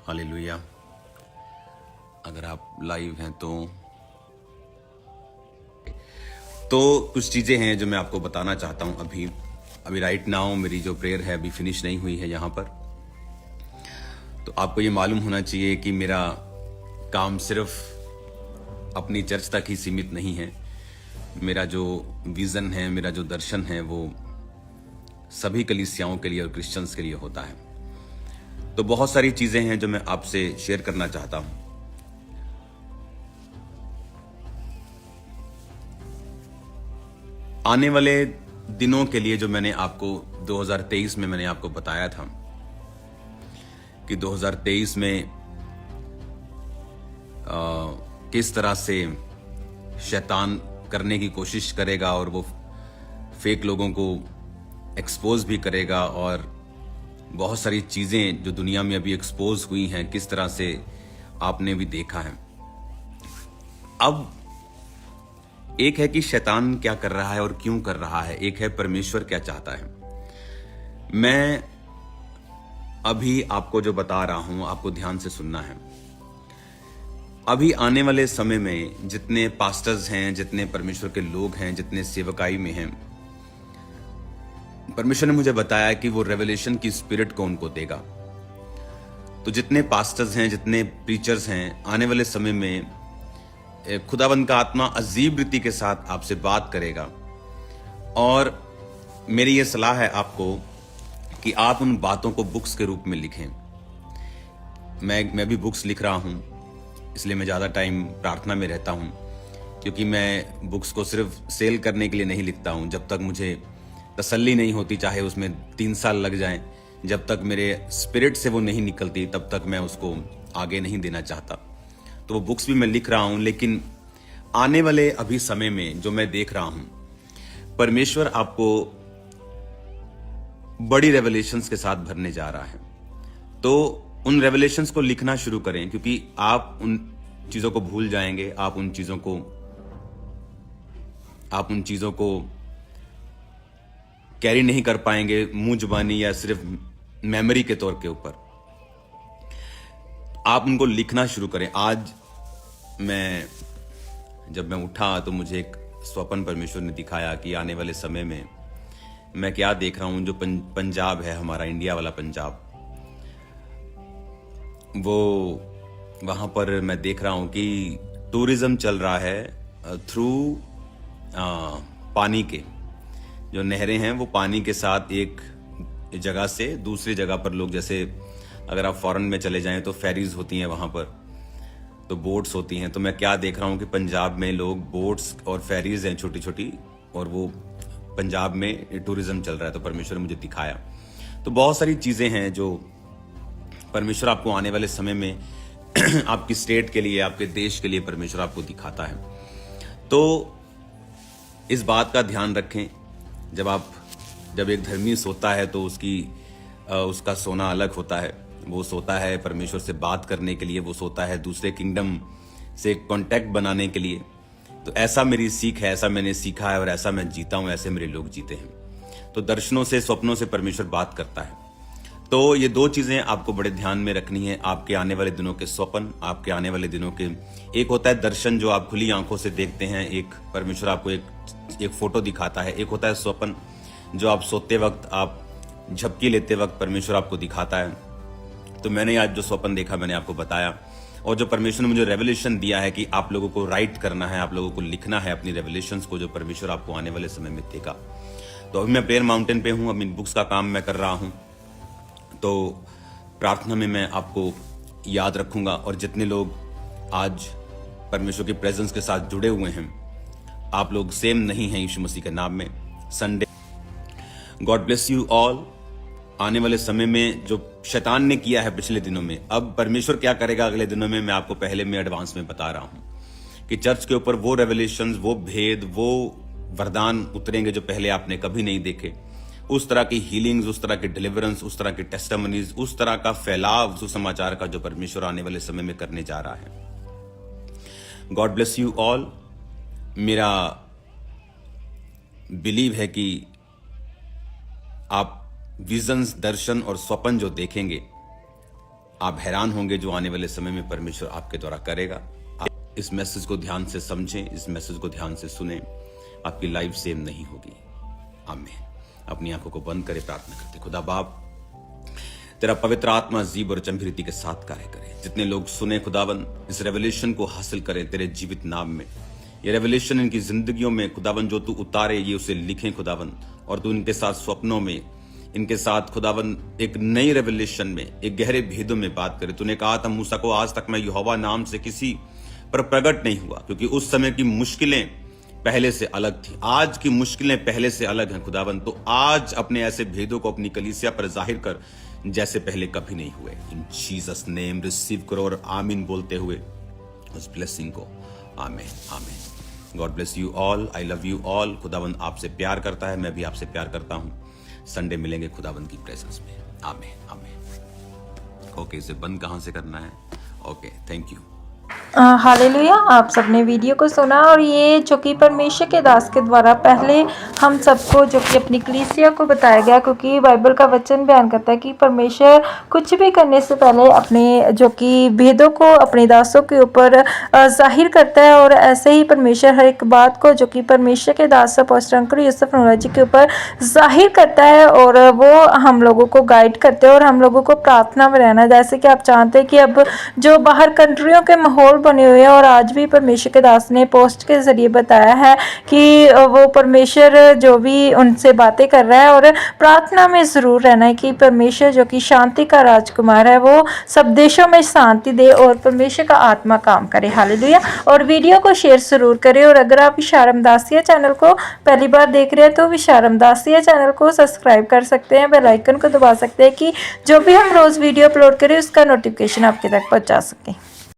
Hallelujah. अगर आप live हैं तो कुछ चीज़ें हैं जो मैं आपको बताना चाहता हूं। अभी राइट नाउ मेरी जो प्रेयर है अभी फिनिश नहीं हुई है यहाँ पर। तो आपको ये मालूम होना चाहिए कि मेरा काम सिर्फ अपनी चर्च तक ही सीमित नहीं है। मेरा जो विज़न है, मेरा जो दर्शन है, वो सभी कलीसियाओं के लिए और क्रिश्चियंस के लिए होता है। तो बहुत सारी चीज़ें हैं जो मैं आपसे शेयर करना चाहता हूं। आने वाले दिनों के लिए जो मैंने आपको 2023 में मैंने आपको बताया था कि 2023 में किस तरह से शैतान करने की कोशिश करेगा और वो फेक लोगों को एक्सपोज भी करेगा, और बहुत सारी चीज़ें जो दुनिया में अभी एक्सपोज हुई हैं किस तरह से आपने भी देखा है। अब एक है कि शैतान क्या कर रहा है और क्यों कर रहा है, एक है परमेश्वर क्या चाहता है। मैं अभी आपको जो बता रहा हूं आपको ध्यान से सुनना है। अभी आने वाले समय में जितने पास्टर्स हैं, जितने परमेश्वर के लोग हैं, जितने सेवकाई में हैं, परमेश्वर ने मुझे बताया कि वो रेवलेशन की स्पिरिट को उनको देगा। तो जितने पास्टर्स हैं, जितने प्रीचर्स हैं, आने वाले समय में खुदावंद का आत्मा अजीब रीति के साथ आपसे बात करेगा। और मेरी ये सलाह है आपको कि आप उन बातों को बुक्स के रूप में लिखें। मैं भी बुक्स लिख रहा हूं, इसलिए मैं ज़्यादा टाइम प्रार्थना में रहता हूं, क्योंकि मैं बुक्स को सिर्फ सेल करने के लिए नहीं लिखता हूं। जब तक मुझे तसल्ली नहीं होती, चाहे उसमें 3 साल लग जाएं, जब तक मेरे स्पिरिट से वो नहीं निकलती, तब तक मैं उसको आगे नहीं देना चाहता। तो वो बुक्स भी मैं लिख रहा हूं, लेकिन आने वाले अभी समय में जो मैं देख रहा हूं, परमेश्वर आपको बड़ी रेवलेशंस के साथ भरने जा रहा है। तो उन रेवलेशंस को लिखना शुरू करें, क्योंकि आप उन चीजों को भूल जाएंगे। आप उन चीजों को कैरी नहीं कर पाएंगे मुंह जुबानी या सिर्फ मेमोरी के तौर के ऊपर। आप उनको लिखना शुरू करें। आज जब मैं उठा तो मुझे एक स्वप्न परमेश्वर ने दिखाया कि आने वाले समय में मैं क्या देख रहा हूं। जो पंजाब है, हमारा इंडिया वाला पंजाब, वो वहां पर मैं देख रहा हूं कि टूरिज्म चल रहा है थ्रू पानी के जो नहरें हैं, वो पानी के साथ एक जगह से दूसरी जगह पर लोग, जैसे अगर आप फॉरेन में चले जाएं तो फेरीज होती हैं वहां पर, तो बोट्स होती हैं। तो मैं क्या देख रहा हूं कि पंजाब में लोग बोट्स और फेरीज हैं छोटी छोटी, और वो पंजाब में टूरिज्म चल रहा है। तो परमेश्वर ने मुझे दिखाया। तो बहुत सारी चीजें हैं जो परमेश्वर आपको आने वाले समय में आपकी स्टेट के लिए, आपके देश के लिए परमेश्वर आपको दिखाता है। तो इस बात का ध्यान रखें। जब एक धर्मी सोता है तो उसका सोना अलग होता है। वो सोता है परमेश्वर से बात करने के लिए, वो सोता है दूसरे किंगडम से कांटेक्ट बनाने के लिए। तो ऐसा मेरी सीख है, ऐसा मैंने सीखा है और ऐसा मैं जीता हूं, ऐसे मेरे लोग जीते हैं। तो दर्शनों से, स्वप्नों से परमेश्वर बात करता है। तो ये 2 चीजें आपको बड़े ध्यान में रखनी है। आपके आने वाले दिनों के स्वप्न, आपके आने वाले दिनों के, एक होता है दर्शन जो आप खुली आंखों से देखते हैं, एक परमेश्वर आपको एक फोटो दिखाता है। एक होता है स्वप्न जो आप सोते वक्त, आप झपकी लेते वक्त परमेश्वर आपको दिखाता है। तो मैंने आज जो स्वप्न देखा मैंने आपको बताया, और जो परमेश्वर ने मुझे रेवलेशन दिया है कि आप लोगों को राइट करना है, आप लोगों को लिखना है अपनी रेवलेशंस को, जो परमेश्वर आपको आने वाले समय में देगा। तो अभी मैं प्रेयर माउंटेन पे हूँ, अपनी बुक्स का काम मैं कर रहा हूँ। तो प्रार्थना में मैं आपको याद रखूंगा, और जितने लोग आज परमेश्वर की प्रेजेंस के साथ जुड़े हुए हैं, आप लोग सेम नहीं हैं यीशु मसीह के नाम में। Sunday, God bless you all. आने वाले समय में जो शैतान ने किया है पिछले दिनों में, अब परमेश्वर क्या करेगा अगले दिनों में, मैं आपको पहले में एडवांस में बता रहा हूं कि चर्च के ऊपर वो रेवलेशंस, वो भेद, वो वरदान उतरेंगे जो पहले आपने कभी नहीं देखे। उस तरह की हीलिंग्स, उस तरह की डिलीवरेंस, उस तरह की टेस्टिमनीज, उस तरह का फैलाव सुसमाचार का जो परमेश्वर आने वाले समय में करने जा रहा है। God bless you all. मेरा बिलीव है कि आप विजन्स, दर्शन और स्वप्न जो देखेंगे, आप हैरान होंगे जो आने वाले समय में परमेश्वर आपके द्वारा करेगा। आप इस मैसेज को ध्यान से समझें, इस मैसेज को ध्यान से सुनें, आपकी लाइफ सेम नहीं होगी। आमीन। अपनी आंखों को बंद करें, प्रार्थना करते। खुदा बाप, तेरा पवित्र आत्मा अजीब और अचंभी रीति के साथ कार्य करे। जितने लोग सुने खुदावन, इस रेवलेशन को हासिल करें तेरे जीवित नाम में। ये रेवलेशन इनकी जिंदगियों में खुदावन जो तू उतारे, ये उसे लिखें खुदावन, और तू इनके साथ स्वप्नों में, इनके साथ खुदावन एक नई रेवलेशन में, एक गहरे भेदों में बात करे। तूने कहा था मूसा को, आज तक मैं यहोवा नाम से किसी पर प्रकट नहीं हुआ, क्योंकि उस समय की मुश्किलें पहले से अलग थी। आज की मुश्किलें पहले से अलग हैं खुदावन। तो आज अपने ऐसे भेदों को अपनी कलीसिया पर जाहिर कर जैसे पहले कभी नहीं हुए। इन जीसस नेम रिसीव करो और आमीन बोलते हुए उस ब्लेसिंग को। आमीन आमीन। God bless you all. I love you all. खुदावन आपसे प्यार करता है, मैं भी आपसे प्यार करता हूं। संडे मिलेंगे खुदावन की प्रेजेंस में। आमीन आमीन। ओके, इसे बंद कहां से करना है? Okay, thank you. हालेलुया। आप सबने वीडियो को सुना, और ये जो कि परमेश्वर के दास के द्वारा पहले हम सबको जो कि अपनी कलीसिया को बताया गया, क्योंकि बाइबल का वचन बयान करता है कि परमेश्वर कुछ भी करने से पहले अपने जो कि भेदों को अपने दासों के ऊपर जाहिर करता है। और ऐसे ही परमेश्वर हर एक बात को जो कि परमेश्वर के दास अपोस्टल अंकुर यूसुफ नूरानी जी के ऊपर जाहिर करता है, और वो हम लोगों को गाइड करते हैं और हम लोगों को प्रार्थना में रहना। जैसे कि आप जानते हैं कि अब जो बाहर कंट्रियों के माहौल बने हुए हैं, और आज भी परमेश्वर के दास ने पोस्ट के जरिए बताया है कि वो परमेश्वर जो भी उनसे बातें कर रहा है, और प्रार्थना में ज़रूर रहना है कि परमेश्वर जो कि शांति का राजकुमार है, वो सब देशों में शांति दे और परमेश्वर का आत्मा काम करे। हालेलुया। और वीडियो को शेयर ज़रूर करें। और अगर आप विशारम दासिया चैनल को पहली बार देख रहे हैं तो विशारम दासिया चैनल को सब्सक्राइब कर सकते हैं, बेल आइकन को दबा सकते हैं कि जो भी हम रोज़ वीडियो अपलोड करें उसका नोटिफिकेशन आपके तक पहुँचा सकें।